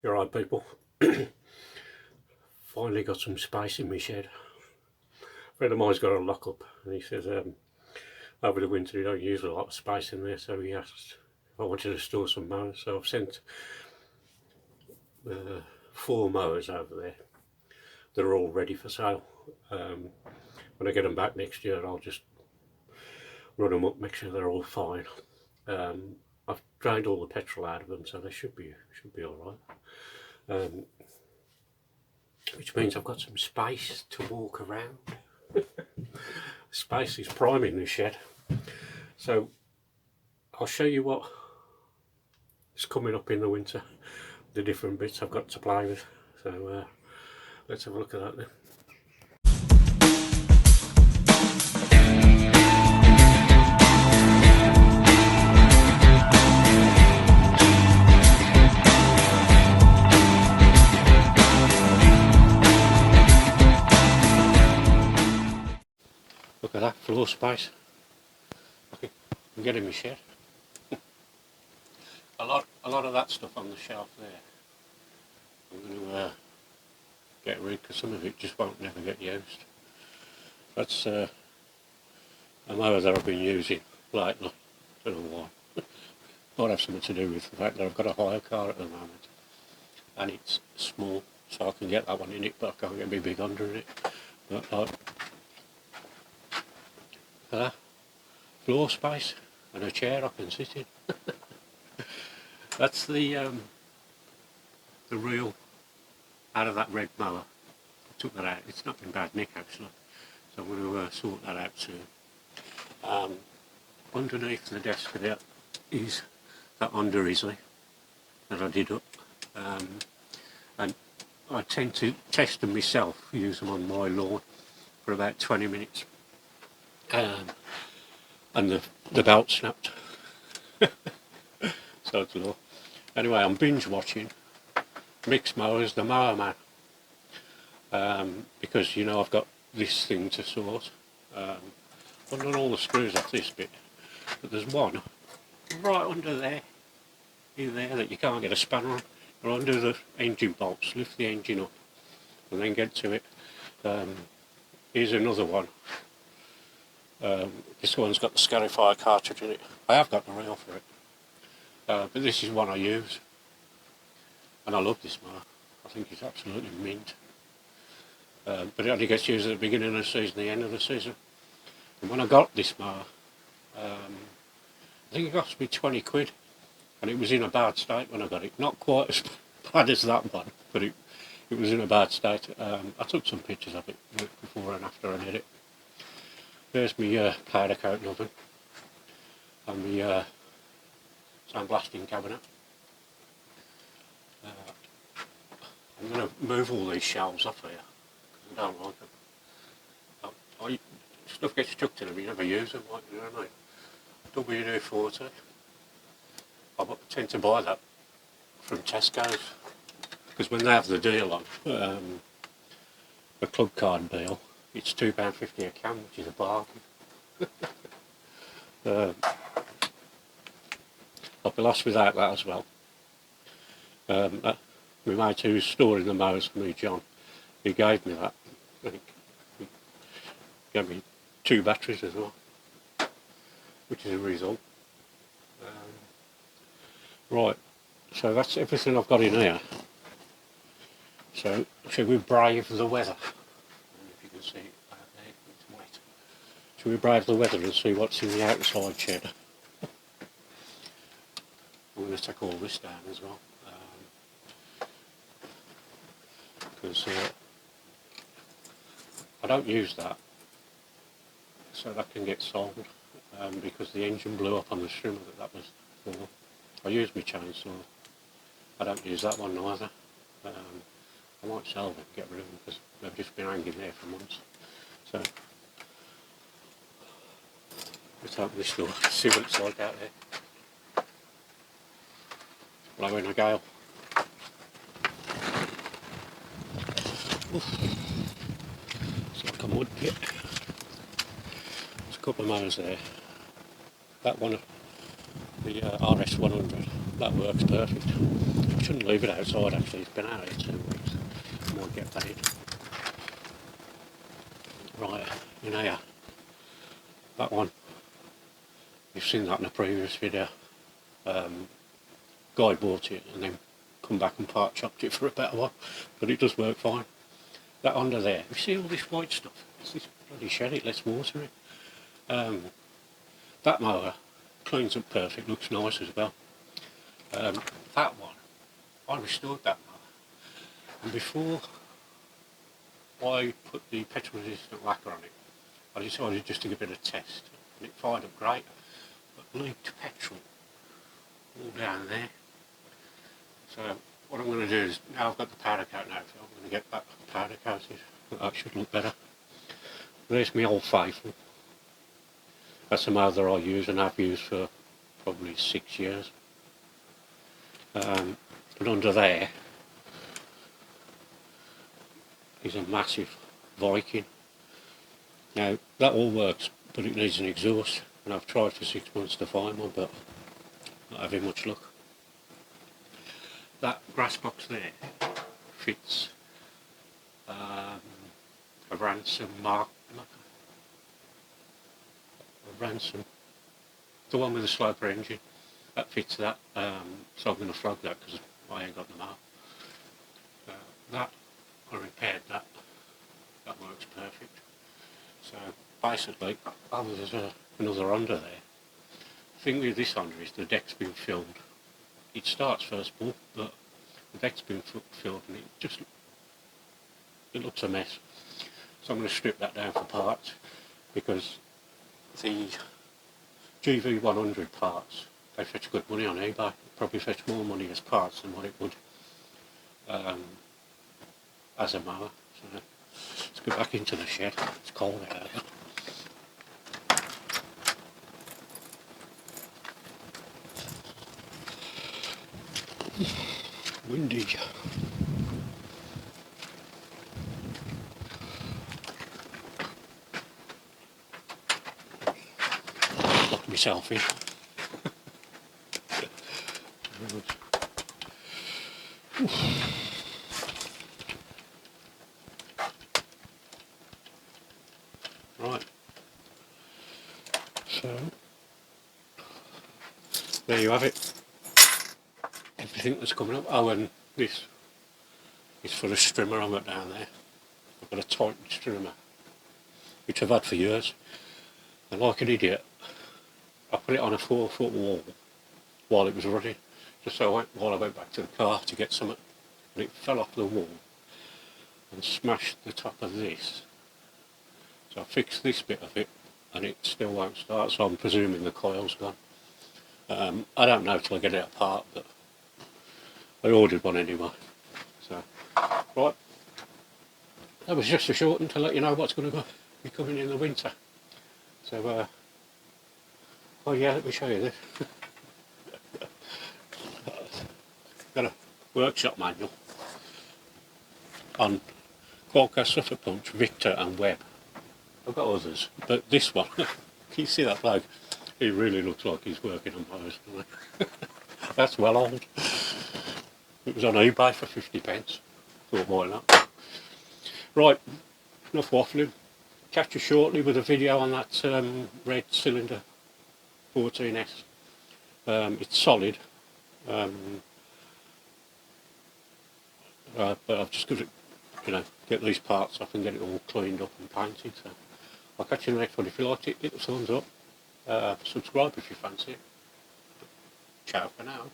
You're right, people. Finally got some space in my shed. A friend of mine's got a lock up, and he says over the winter you don't use a lot of space in there, so he asked if I wanted to store some mowers. So I've sent uh, 4 mowers over there. They're all ready for sale. When I get them back next year, I'll just run them up, make sure they're all fine. I've drained all the petrol out of them, so they should be all right. Which means I've got some space to walk around. Space is prime in this shed. So I'll show you what is coming up in the winter, the different bits I've got to play with. So let's have a look at that then. Look at that floor space. I can get in my shed. a lot of that stuff on the shelf there. I'm going to get rid because some of it just won't never get used. That's a mower that I've been using lately. I don't know why. Might have something to do with the fact that I've got a hire car at the moment, and it's small, so I can get that one in it, but I can't get me big under it. But like that, floor space and a chair I can sit in. That's the reel out of that red mower. I took that out. It's not in bad nick actually, so I'm going to sort that out soon. Underneath the desk there is that under Isley that I did up, and I tend to test them myself, use them on my lawn for about 20 minutes, and the belt snapped. So it's low. Anyway, I'm binge watching Mixed Mowers, the Mower Man, because you know I've got this thing to sort. I've done all the screws off this bit, but there's one right under there, in there, that you can't get a spanner on. Or undo the engine bolts, lift the engine up, and then get to it. Here's another one. This one's got the Scarifier cartridge in it. I have got the reel for it, but this is one I use, and I love this mower. I think it's absolutely mint. But it only gets used at the beginning of the season, the end of the season. And when I got this mower, I think it cost me 20 quid, and it was in a bad state when I got it. Not quite as bad as that one, but it was in a bad state. I took some pictures of it before and after I did it. There's my powder coat oven and my sandblasting cabinet. I'm going to move all these shelves off here because I don't like them. Stuff gets chucked in them, you never use them, like, you know what I mean? WD-40. I tend to buy that from Tesco's because when they have the deal on, the club card deal, it's £2.50 a can, which is a bargain. I'll be lost without that as well. My mate who's storing the mowers for me, John, he gave me that. He gave me 2 batteries as well, which is a result. Right, so that's everything I've got in here. So, shall we brave the weather? I don't know if you can see it out there, it's wet. Shall we brave the weather and see what's in the outside shed? I'm going to take all this down as well, because I don't use that, so that can get sold, because the engine blew up on the strimmer that was for. I use my chainsaw. I don't use that one either. I might sell them, get rid of them, because they've just been hanging there for months. So, let's open this door, see what it's like out there. Blowing a gale. Oof. It's like a mud pit. There's a couple of mowers there. That one, the RS100, that works perfect. shouldn't leave it outside actually, it's been out here 2 weeks. Might get that in. Right, in here. That one, you've seen that in a previous video. Guy bought it and then come back and part chopped it for a better one, but it does work fine. That under there, you see all this white stuff? It's this bloody shed, it lets water in. That mower cleans up perfect, looks nice as well. That one, I restored that mower, and before I put the petrol resistant lacquer on it, I decided just to give it a test, and it fired up great, but leaked petrol all down there. So what I'm going to do is, now I've got the powder coat now, so I'm going to get that powder coated. That should look better. There's my Old Faithful. That's the mower that I use and have used for probably 6 years. But under there is a massive Viking. Now that all works, but it needs an exhaust, and I've tried for 6 months to find one, but not having much luck. That grass box there fits a Ransom mark, a Ransom, the one with the sloper engine. That fits that, so I'm going to flog that because I ain't got the mark. That, I repaired that. That works perfect. So basically, there's another under there. The thing with this under is the deck's been filled. It starts first ball, but the deck's been filled and it looks a mess. So I'm going to strip that down for parts, because the GV100 parts, they fetch good money on eBay. Probably fetch more money as parts than what it would as a mower. So let's go back into the shed. It's cold out there. Windy. Locked myself in. Right. So there you have it. Everything that's coming up. Oh, and this is for a strimmer I've got down there. I've got a Titan strimmer, which I've had for years. And like an idiot, I put it on a 4-foot wall while it was running, just so while I went back to the car to get something, and it fell off the wall and smashed the top of this. So I fixed this bit of it, and it still won't start, so I'm presuming the coil's gone. I don't know till I get it apart, but I ordered one anyway. So, right, that was just a short one to let you know what's going to be coming in the winter. So, oh yeah, let me show you this. Got a workshop manual on Qualcomm, Suffer Punch, Victor and Webb. I've got others, but this one, can you see that bloke? He really looks like he's working on those. That's well old. It was on eBay for 50p. Thought, why not? Right, enough waffling. Catch you shortly with a video on that red cylinder 14S. It's solid, but I've just got to, get these parts off and get it all cleaned up and painted. So I'll catch you in the next one. If you liked it, hit the thumbs up. Subscribe if you fancy it. Ciao for now.